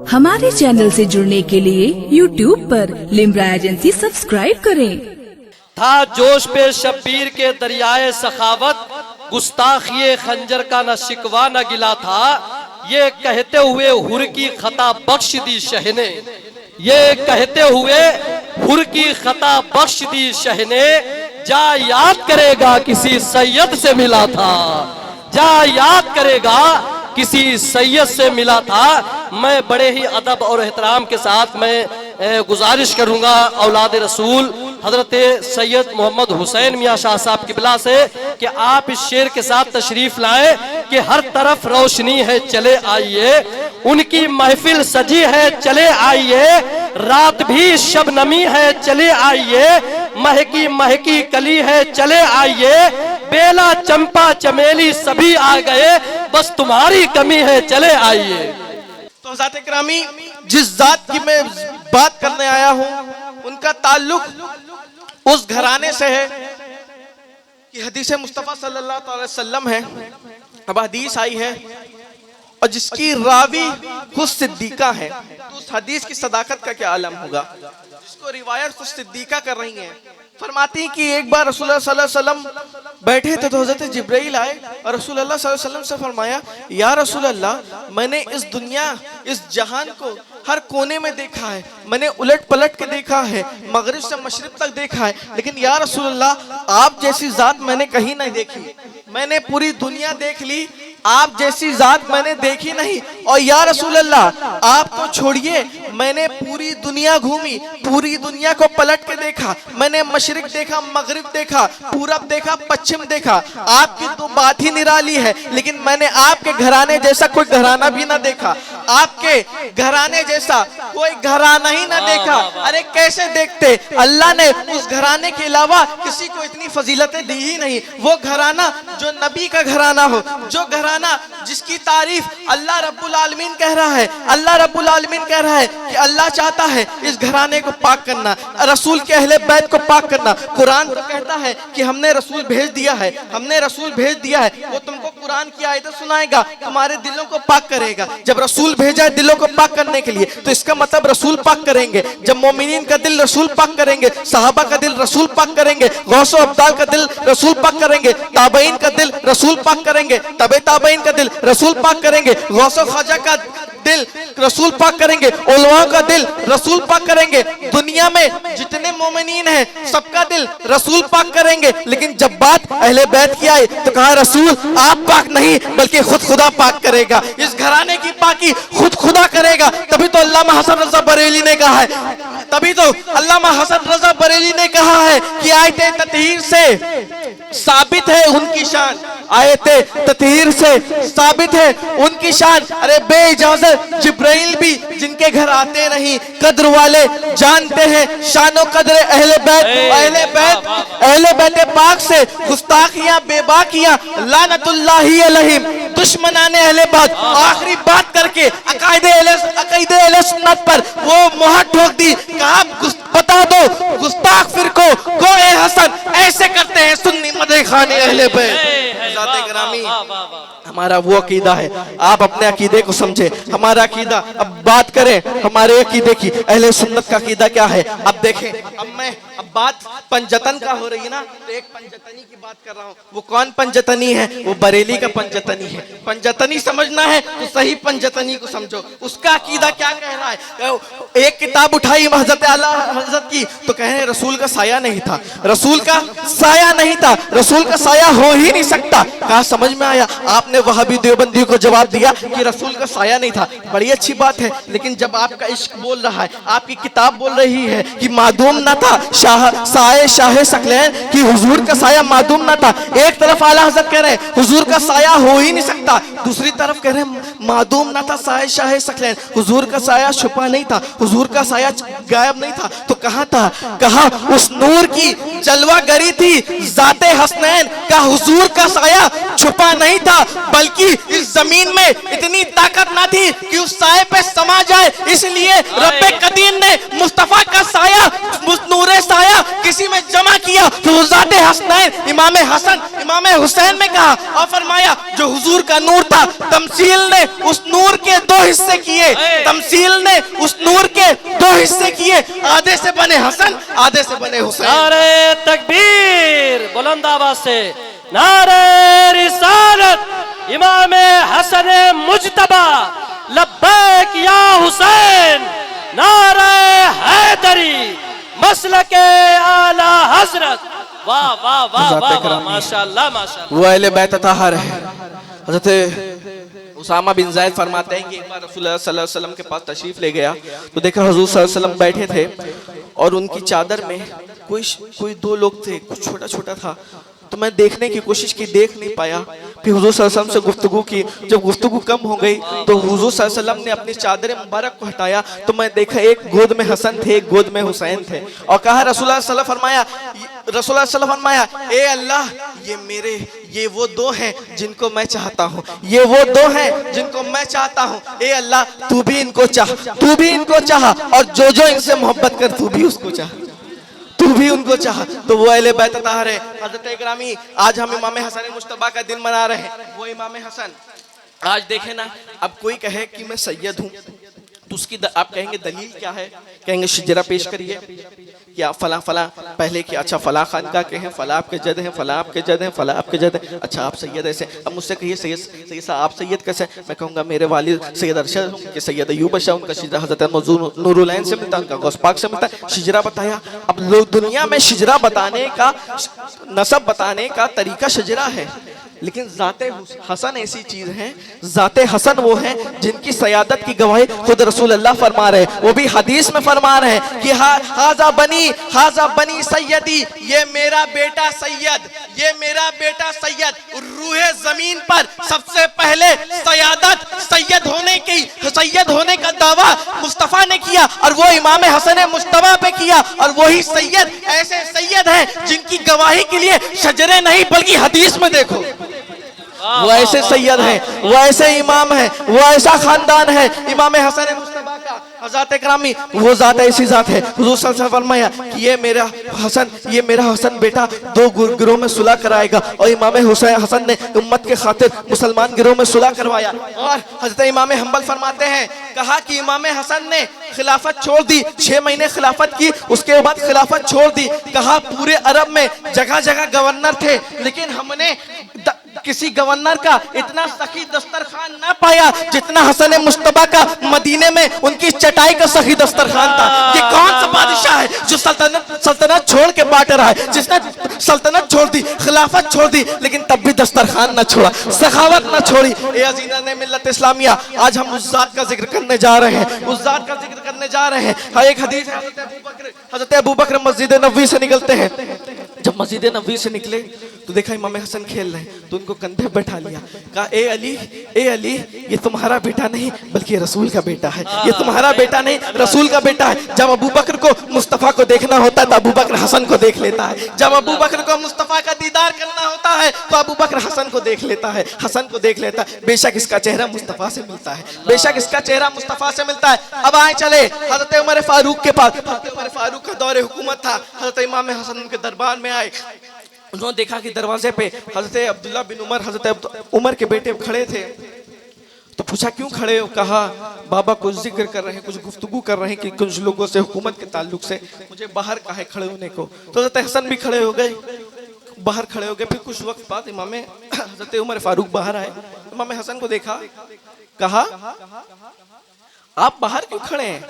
हमारे चैनल से जुड़ने के लिए YouTube पर लिम्रा एजेंसी सब्सक्राइब करें। था जोश पे शब्बीर के दरियाए सखावत, गुस्ताखिए खंजर का न शिकवा न गिला था। ये कहते हुए हुर की खता बख्श दी शह ने, ये कहते हुए हुर की खता बख्श दी शह ने। जा याद करेगा किसी सैयद से मिला था, जा याद करेगा किसी सैयद से मिला था। मैं बड़े ही अदब और एहतराम के साथ मैं गुजारिश करूंगा औलाद रसूल हजरत सैयद मोहम्मद हुसैन मियाँ शाह साहब किबला से कि आप इस शेर के साथ तशरीफ लाएं कि हर तरफ रोशनी है चले आइए, उनकी महफिल सजी है चले आइए, रात भी शबनमी है चले आइए, महकी महकी कली है चले आइए, बेला चंपा चमेली सभी आ गए, बस तुम्हारी कमी है चले आइए। तो हज़रात इकरामी, जिस जात की मैं बात करने आया हूँ उनका ताल्लुक उस घराने से है कि हदीस मुस्तफ़ा सल्लल्लाहु अलैहि वसल्लम है। अब हदीस आई है और जिसकी रावी खुद सिद्दीका है, तो उस हदीस की सदाकत का क्या आलम होगा। जिसको रिवायत खुद सिद्दीका कर रही हैं, फरमाती कि एक बार रसूलुल्लाह सल्लल्लाहु अलैहि वसल्लम बैठे थे तो हज़रत जिब्राइल आए और रसूलुल्लाह सल्लल्लाहु अलैहि वसल्लम से फरमाया, या रसूलल्लाह, मैंने इस दुनिया इस जहान को हर कोने में देखा है, मैंने उलट पलट के देखा है, मगरिब से मशरिक तक देखा है, लेकिन या रसूलल्लाह आप जैसी जात मैंने कहीं नहीं देखी। मैंने पूरी दुनिया देख ली, आप जैसी जात मैंने देखी नहीं। और या रसूलल्लाह आप तो छोड़िए, मैंने पूरी दुनिया घूमी, पूरी दुनिया को पलट के देखा, मैंने मशरिक देखा, मगरिब देखा, पूरब देखा, पश्चिम देखा। आपकी तो बात ही निराली है, लेकिन मैंने आपके घराने जैसा कोई घराना भी ना देखा, आपके घराने जैसा कोई घराना ही ना देखा। अरे कैसे देखते, अल्लाह ने उस घराने के अलावा किसी को इतनी फजीलतें दी ही नहीं। वो घराना जो नबी का घराना हो, जो घराना जिसकी तारीफ अल्लाह रब्बुल आलमीन कह रहा है, अल्लाह रब्बुल आलमीन कह रहा है कि अल्लाह चाहता है इस घराने को पाक करना, रसूल के अहले बैत को पाक करना। कुरान तो कहता है कि हमने रसूल भेज दिया है, हमने रसूल भेज दिया है, वो तुमको कुरान की आयतें सुनाएगा, तुम्हारे दिलों को पाक करेगा। जब रसूल भेजा है दिलों को पाक करने के लिए, तो इसका मतलब रसूल पाक करेंगे। जब मोमिनीन का दिल रसूल पाक करेंगे, सहाबा का दिल रसूल पाक करेंगे, गौसो अब्दाल का दिल रसूल पाक करेंगे, ताबईन का दिल रसूल पाक करेंगे, तबे ताबईन का दिल रसूल पाक करेंगे, गौसो ख्वाजा का दिल रसूल पाक करेंगे, उलमा का दिल रसूल पाक करेंगे। दुनिया में जितने मोमिनीन हैं सबका दिल रसूल पाक करेंगे। लेकिन जब बात अहले बैत की आई तो कहा रसूल आप पाक नहीं बल्कि खुद खुदा पाक करेगा। इस घराने की पाकी खुद खुदा करेगा। तभी तो अल्लामा हसन रजा बरेली ने कहा है, तभी तो अल्लामा हसन रजा बरेली ने कहा है कि आयते ततहीर से साबित है उनकी शान, आयते ततहीर से साबित है उनकी शान। अरे बेइजाजत जिब्राइल भी जिनके घर आते नहीं, कद्र वाले जानते हैं शानो कद्र अहले बैत, अहले बैत पाक से गुस्ताखियां बेबाकियां लानतुल्लाहि अलैहिम, दुश्मनाने अहले बैत। आखिरी बात करके अकायदे अहले सुन्नत पर वो मोहर ठोक दी। कहा बता दो गुस्ताख फिरको गोए हसन ऐसे करते हैं सुन्नी मदे खाने अहले बैत। ज़ाते ग्रामी, हमारा वो अकीदा है, आप अपने अकीदे को समझे। हमारा अकीदा, अब बात करें हमारे अकीदे की, अहले सुन्नत का अकीदा क्या है। अब देखें, अब बात पंजतन का हो रही है ना, तो एक पंजतनी की बात कर रहा हूँ। वो कौन पंजतनी है? वो बरेली का पंजतनी है। पंजतनी समझना है तो सही पंजतनी को समझो, उसका अकीदा क्या कह रहा है। एक किताब उठाई हज़रत आला हज़रत की तो कह रहे रसूल का साया नहीं था, रसूल का साया नहीं था, रसूल का साया हो ही नहीं सकता। कहा समझ में आया, आपने वहाबी देवबंदी को जवाब दिया कि रसूल का साया नहीं था। बड़ी अच्छी बात है, लेकिन जब आपका इश्क बोल रहा है, आपकी किताब बोल रही है कि मादूम ना था शाह सकलैन की हुजूर का साया मादूम ना था। एक तरफ आला हज़रत कह रहे हैं हुजूर का साया हो ही नहीं सकता, दूसरी तरफ कह रहे हैं मादूम ना था शाह सकलैन, हुजूर का साया छुपा नहीं था, हुजूर का साया गायब नहीं था। तो कहाँ था? कहा उस नूर की जलवा गरी थी जाते हसनैन का, हुजूर का साया छुपा नहीं था, बल्कि इस जमीन में इतनी ताकत ना थी कि उस साये पे समा जाए। इसलिए रब्बे कदीर ने मुस्तफा का साया, नूरे साया फरमाया, किसी में जमा किया तो वो ज़ाते हसनैन इमाम हसन इमाम हुसैन में कहा, और फरमाया जो हुजूर का नूर था, तमसील ने उस नूर के दो हिस्से किए, तमसील ने उस नूर के दो हिस्से किए, आधे से बने हसन, आधे से बने हुसैन। नारे तकबीर, बुलंद आवाज से नारे रिसालत, इमाम हसन मुजतबा, लब्बैक या हुसैन, नारे हैदरी, मसलके आला हजरत। वाह वाह वाह वाह वाह, माशाअल्लाह माशाअल्लाह। वो अहले बैत अताहर है। हज़रत उसामा बिन ज़ैद फरमाते हैं कि एक बार रसूलुल्लाह सल्लल्लाहु अलैहि वसल्लम के पास तशरीफ ले गया तो देखा हुजूर सल्लल्लाहु अलैहि वसल्लम बैठे थे और उनकी चादर में कोई दो लोग थे, कुछ छोटा छोटा था। तो मैं देखने की कोशिश की, देख नहीं पाया। फिर हुजूर सल्लल्लाहु अलैहि वसल्लम से गुफ्तगू की, जब गुफ्तगू कम हो गई तो हुजूर सल्लल्लाहु अलैहि वसल्लम ने अपनी चादर मुबारक को हटाया तो मैं देखा एक गोद में हसन थे, एक गोद में हुसैन थे, और कहा रसूलुल्लाह सल्लल्लाहु अलैहि वसल्लम फरमाया, ए अल्लाह, ये वो दो हैं जिनको मैं चाहता हूँ, ये वो दो हैं जिनको मैं चाहता हूँ। ए अल्लाह, तू भी इनको चाह, तू भी इनको चाह, और जो जो इनसे मोहब्बत कर तू भी उसको चाह, तू भी उनको चाह। तो वो अहले बैत अताहर है। हज़रत इकरामी, आज हम इमाम हसन मुज्तबा का दिन मना रहे हैं। वो इमाम हसन, आज देखे ना, अब कोई कहे कि मैं सैयद हूँ तो उसकी आप कहेंगे दलील क्या है? कहेंगे शिजरा पेश करिए, क्या फला फला पहले कि अच्छा फला खानका के हैं, फला आपके जद हैं, फला आपके जद हैं, फला आपके जद हैं, अच्छा आप सैयद ऐसे। अब मुझसे कहिए सैयद साहब आप सैयद कैसे? मैं कहूँगा मेरे वालिद सैयद अरशद के सैयद अयूब शाह, उनका शिजरा हज़रत नूरुलैन से मिलता है, उनका गौस पाक से मिलता है। शिजरा बताया। अब लोग दुनिया में शिजरा बताने का, नसब बताने का तरीका शिजरा है, लेकिन ज़ाते हसन ऐसी चीज है, ज़ाते हसन वो है जिनकी सयादत की गवाही खुद रसूलुल्लाह फरमा रहे, वो भी हदीस में फरमा रहे हैं कि हाजा बनी सैयदी, ये मेरा बेटा सैयद, ये मेरा बेटा सैयद। रूहे जमीन पर सबसे पहले सैयद होने का दावा मुस्तफ़ा ने किया और वो इमाम हसन मुज्तबा पे किया, और वही सैयद ऐसे सैयद हैं जिनकी गवाही के लिए शजरे नहीं बल्कि हदीस में देखो, वो ऐसे सैयद हैं, वो ऐसे इमाम हैं, वो ऐसा खानदान है इमाम हसन मुज्तबा का। हज़रत इकरामी, वो ज़ात ऐसी ज़ात है। हुज़ूर सल्लल्लाहु अलैहि वसल्लम फरमाया कि ये मेरा हसन बेटा दो गिरोह में सुलह कराएगा, और इमाम हसन ने उम्मत के खातिर मुसलमान गिरोह में सुलह करवाया। और हज़रत इमाम हम्बल फरमाते हैं, कहा कि इमाम हसन ने खिलाफत छोड़ दी, 6 महीने खिलाफत की, उसके बाद खिलाफत छोड़ दी। कहा पूरे अरब में जगह जगह गवर्नर थे, लेकिन हमने किसी गवर्नर का इतना सखी दस्तरखान ना पाया जितना हसन मुज्तबा का मदीने में उनकी चटाई का सखी दस्तरखान था। ये कौन सा बादशाह है जो सल्तनत छोड़ के बांट रहा है, जिसने सल्तनत छोड़ दी, खिलाफत छोड़ दी, लेकिन तब भी दस्तरखान ना छोड़ा, सखावत ना छोड़ी। ए अज़ीज़ान ने मिल्लत इस्लामिया, आज हम उस ज़ात का जिक्र करने जा रहे हैं, उस ज़ात का जिक्र करने जा रहे हैं। एक हदीस है, हज़रत अबू बकर मस्जिद नबवी से निकलते हैं। जब मस्जिद नबवी से निकले तो देखा इमाम हसन खेल रहे हैं, तो उनको कंधे बैठा लिया, कहा ए अली, ये तुम्हारा बेटा नहीं बल्कि रसूल का बेटा है, ये तुम्हारा बेटा नहीं रसूल का बेटा है। जब अबू बकर को मुस्तफ़ा को देखना होता है तो अबू बकर हसन को देख लेता है, जब अबू बकर को मुस्तफ़ा का दीदार करना होता है तो अबू बकर हसन को देख लेता है, हसन को देख लेता है। बेशक इसका चेहरा मुस्तफ़ा से मिलता है, बेशक इसका चेहरा मुस्तफ़ा से मिलता है। अब आए चले हज़रत उमर फारूक के पास। हज़रत उमर फारूक का दौरे हुकूमत था। हज़रत इमाम हसन उनके दरबार में आए, उन्होंने देखा कि दरवाजे पे हज़रत अब्दुल्ला बिन उमर, हज़रत उमर के बेटे खड़े थे। तो पूछा क्यों खड़े हो? कहा बाबा कुछ जिक्र कर रहे हैं, कुछ गुफ्तगू कर रहे हैं कि कुछ लोगों से हुकूमत के ताल्लुक से, मुझे बाहर कहा है खड़े होने को। तो हज़रत हसन भी खड़े हो गए, बाहर खड़े हो गए। फिर कुछ वक्त बाद इमाम हज़रत उमर फारूक बाहर आए, इमाम हसन को देखा, कहा आप बाहर क्यों खड़े हैं?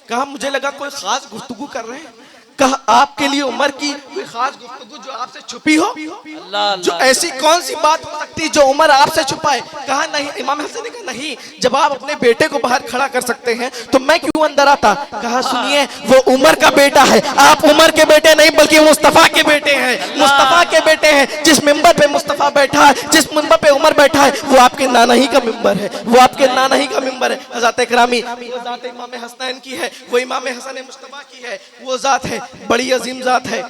कहा मुझे लगा कोई खास गुफ्तगू कर रहे हैं। कहा आपके लिए उमर की कोई खास गुफ्तगू जो आपसे छुपी हो? जो ऐसी कौन सी बात हो सकती जो उमर आपसे छुपाए? कहा नहीं। इमाम हसन ने कहा नहीं, जब आप अपने बेटे को बाहर खड़ा कर सकते हैं तो मैं क्यों अंदर आता? कहा सुनिए, वो उमर का बेटा है, आप उमर के बेटे नहीं बल्कि मुस्तफ़ा के बेटे हैं, मुस्तफ़ा के बेटे हैं। जिस मिंबर पे मुस्तफ़ा बैठा है, जिस मिंबर पे उमर बैठा है, वो आपके नाना ही का मिंबर है, वो आपके नाना ही का मिंबर है। हज़रत इकरामी, वो ज़ात इमाम हसनैन की है, वो इमाम हसन मुस्तफ़ा की है, वो ज़ात है, बड़ी अजीम ज़ात है।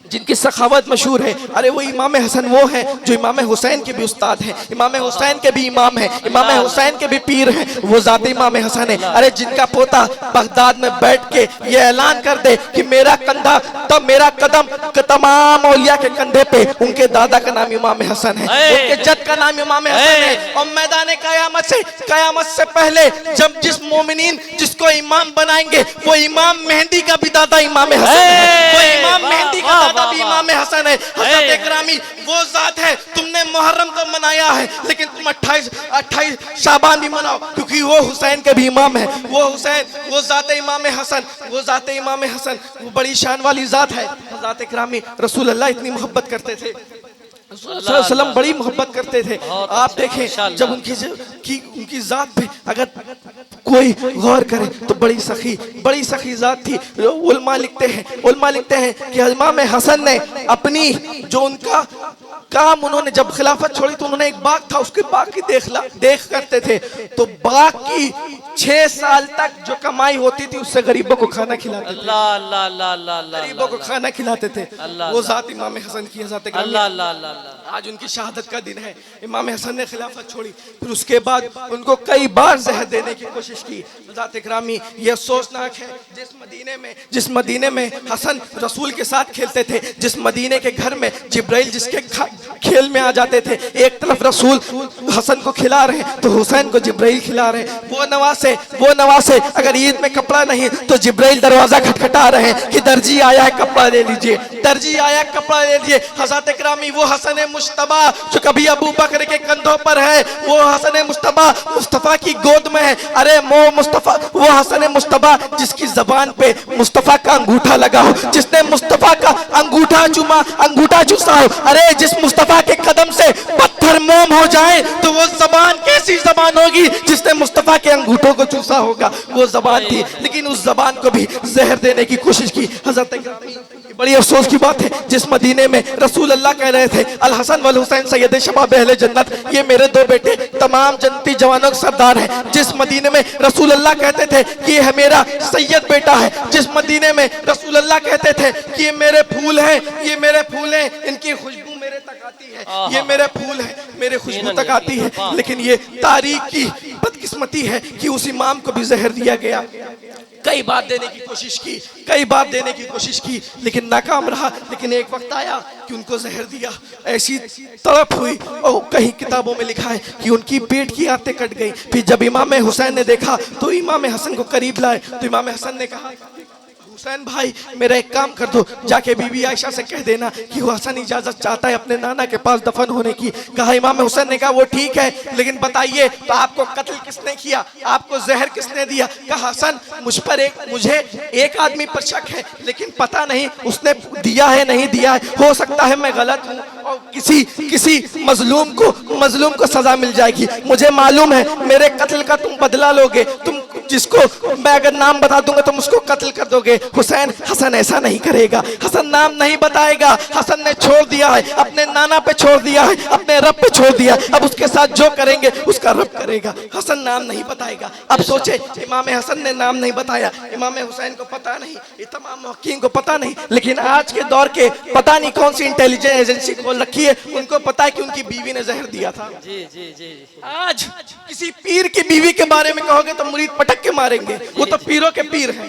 जिनकी सखावत मशहूर है, अरे वो इमाम हसन वो हैं जो इमाम हुसैन के भी उस्ताद हैं, इमाम हुसैन के भी इमाम हैं, इमाम हुसैन के भी पीर हैं, वो ज़ाते इमाम हसन है। अरे जिनका पोता बगदाद में बैठ के ये ऐलान कर दे कि मेरा कंधा तब मेरा कदम तमाम औलिया के कंधे पे, उनके दादा का नाम इमाम हसन है, उनके जद का नाम इमाम हसन है। और मैदान कयामत से पहले जब जिस मोमिनीन जिसको इमाम बनाएंगे वो इमाम मेहंदी का भी दादा इमाम हसन है, वो इमाम मेहंदी का दादा भी इमाम हसन है। हज़रत इकरामी वो जात है, तुमने मुहर्रम को मनाया है लेकिन तुम 28 शाबान भी मनाओ, क्योंकि वो हुसैन के भी इमाम है। वो हुसैन, वो जाते इमाम हसन, वो जाते इमाम हसन, वो बड़ी शान वाली जात है। हज़रत इकरामी रसूल अल्लाह इतनी मोहब्बत करते थे, सल्लम बड़ी मोहब्बत करते थे। आप देखें जब उनकी जात पे अगर कोई गौर करे तो बड़ी सखी जात थी। उलमा लिखते हैं कि इमाम हसन ने अपनी जो उनका काम, उन्होंने जब खिलाफत छोड़ी तो उन्होंने एक बाग था, उसके बाग की देख करते थे, तो बाग की 6 साल तक जो कमाई होती थी उससे गरीबों को खाना खिलाते थे, गरीबों को खाना खिलाते थे। वो जात इमाम हसन की जात। आज उनकी शहादत का दिन है। इमाम हसन ने खिलाफत छोड़ी, फिर उसके बाद उनको कई बार जहर देने की कोशिश की। ज़ात इकरामी ये अफसोसनाक है, जिस मदीने में हसन रसूल के साथ खेलते थे, जिस मदीने के घर में जिब्राइल जिसके खेल में आ जाते थे, एक तरफ रसूल हसन को खिला रहे तो हुसैन को जिब्राइल खिला रहे। वो नवासे अगर ईद में कपड़ा नहीं तो जिब्राइल दरवाजा खटखटा रहे हैं कि दर्जी आया है कपड़ा ले लीजिए, दर्जी आया कपड़ा ले लीजिए। हज़रत इकरामी वो हसन मुश्तबा जो कभी अबू बकर के कंधों पर है, वो हसन मुश्तबा मुस्तफा की गोद में है। अरे वो हसन मुश्तबा जिसकी जबान पे मुस्तफा का अंगूठा लगा हो, जिसने मुस्तफा का अंगूठा चूसा हो। अरे जिस मुस्तफा के कदम से पत्थर मोम हो जाए तो वो जबान कैसी जबान होगी जिसने मुस्तफा के अंगूठों को चूसा होगा। वो जबान थी, लेकिन उस जबान को भी जहर देने की कोशिश की। हज़रत बड़ी अफसोस की बात है, जिस मदीने में रसूल अल्लाह कह रहे थे अल हसन वल हुसैन सैयद शबाब अहले जन्नत, ये मेरे 2 बेटे तमाम जन्नती जवानों के सरदार हैं, जिस मदीने में रसूल अल्लाह कहते थे कि ये मेरा सैयद बेटा है, जिस मदीने में रसूल अल्लाह कहते थे कि ये मेरे फूल हैं, इनकी खुशबू मेरे तक आती है, ये मेरे फूल हैं, मेरे खुशबू तक आती है। लेकिन ये तारीख की बदकिस्मती है कि उस इमाम को भी जहर दिया गया। कई बार देने की कोशिश की लेकिन नाकाम रहा। लेकिन एक वक्त आया कि उनको जहर दिया, ऐसी तड़प हुई और कहीं किताबों में लिखा है कि उनकी पेट की आंतें कट गई। फिर जब इमाम हुसैन ने देखा तो इमाम हसन को करीब लाए तो इमाम हसन ने कहा, हुसैन भाई मेरा एक काम कर दो, जाके बीबी आयशा से कह देना कि वो हसन इजाजत चाहता है अपने नाना के पास दफन होने की। कहा इमाम हुसैन ने कहा वो ठीक है, लेकिन बताइए तो आपको कत्ल किसने किया, आपको जहर किसने दिया? कहा हसन मुझे एक आदमी पर शक है, लेकिन पता नहीं उसने दिया है नहीं दिया है, हो सकता है मैं गलत हूँ और किसी मजलूम को सजा मिल जाएगी। मुझे मालूम है मेरे कत्ल का तुम बदला लोगे, तुम जिसको मैं अगर नाम बता दूंगा तुम उसको कत्ल कर दोगे। हसन ऐसा नहीं करेगा, हसन नाम नहीं बताएगा। हसन ने छोड़ दिया है, अपने नाना पे छोड़ दिया है, अपने रब पे छोड़ दिया, अब उसके साथ जो करेंगे उसका रब करेगा। हसन नाम नहीं बताएगा। अब सोचे इमाम हसन ने नाम नहीं बताया, इमाम हुसैन को पता नहीं, ये तमाम मुहक्कीन को पता नहीं, लेकिन आज के दौर के पता नहीं कौन सी इंटेलिजेंस एजेंसी खोल रखी है, उनको पता है कि उनकी बीवी ने जहर दिया था। आज किसी पीर की बीवी के बारे में कहोगे तो मुरीद पटक के मारेंगे, वो तो पीरों के पीर हैं।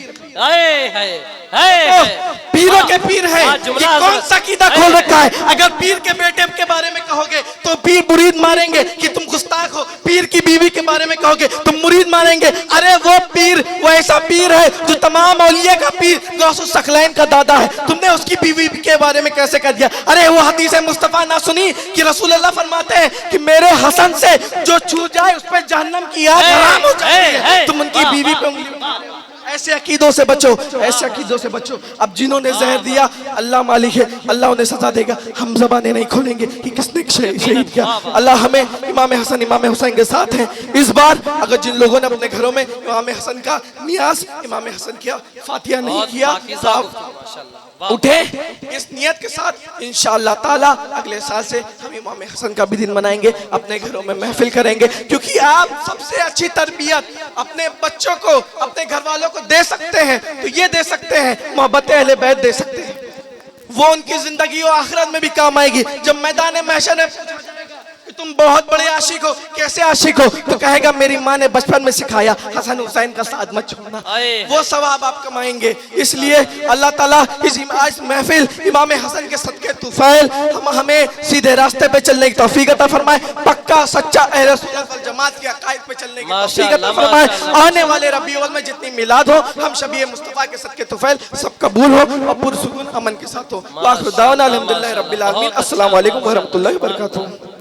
पीरों के पीर है, ये कौन सा कीदा खोल रखा है? अगर पीर के बेटे के बारे में कहोगे तो पीर मुरीद मारेंगे कि तुम गुस्ताख हो, पीर की बीवी के बारे में कहोगे तुम मुरीद मारेंगे। अरे वो पीर, वो ऐसा पीर है जो तमाम औलिया का पीर, गौसुस सकलैन का दादा है, तुमने उसकी बीवी के बारे में कैसे कर दिया? अरे वो हदीस मुस्तफा ना सुनी कि रसूल अल्लाह फरमाते हैं कि मेरे हसन से जो छू जाए उस पर जहन्नम की आग हराम हो जाती है, तुम उनकी बीवी पे उंगली। ऐसे अकीदों से बचो, ऐसे अकीदों से बचो। अब जिन्होंने जहर दिया अल्लाह मालिक है, अल्लाह उन्हें सजा देगा। हम ज़बानें नहीं खोलेंगे कि किसने शहीद किया। अल्लाह हमें इमाम हसन इमाम हुसैन के साथ हैं। इस बार अगर जिन लोगों ने अपने घरों में इमाम हसन का नियाज, इमाम हसन किया, फातिहा नहीं किया, उठे इस नियत के साथ इंशाअल्लाह ताला अगले साल से हम इमाम हसन का भी दिन मनाएंगे, अपने घरों में महफिल करेंगे। क्योंकि आप सबसे अच्छी तरबियत अपने बच्चों को, अपने घर वालों को दे सकते हैं तो ये दे सकते हैं, मोहब्बत अहले बैत दे सकते हैं। वो उनकी जिंदगी और आखिरत में भी काम आएगी। जब मैदान महशर में तुम बहुत बड़े आशिक हो, कैसे आशिक हो, तो कहेगा मेरी माँ ने बचपन में सिखाया हसन हुसैन का साथ मत छोड़ना, वो सवाब आप कमाएंगे। इसलिए अल्लाह ताला इस महफिल इमाम हसन के सदके तुफैल हमें सीधे रास्ते पे चलने की तौफीक अता फरमाए, पक्का सच्चा अहले सुन्नत वल जमात के अकायद पे चलने की तौफीक अता फरमाए। आने वाले रबीउल अव्वल में जितनी मिलाद हो, हम शबी मुस्तफा के सदके तुफैल सब कबूल हो और पुरसुकून अमन के साथ हो। वाखिर दावाना अल्हम्दुलिल्लाहि रब्बिल आलमीन। अस्सलामु अलैकुम व रहमतुल्लाहि व बरकातुहू।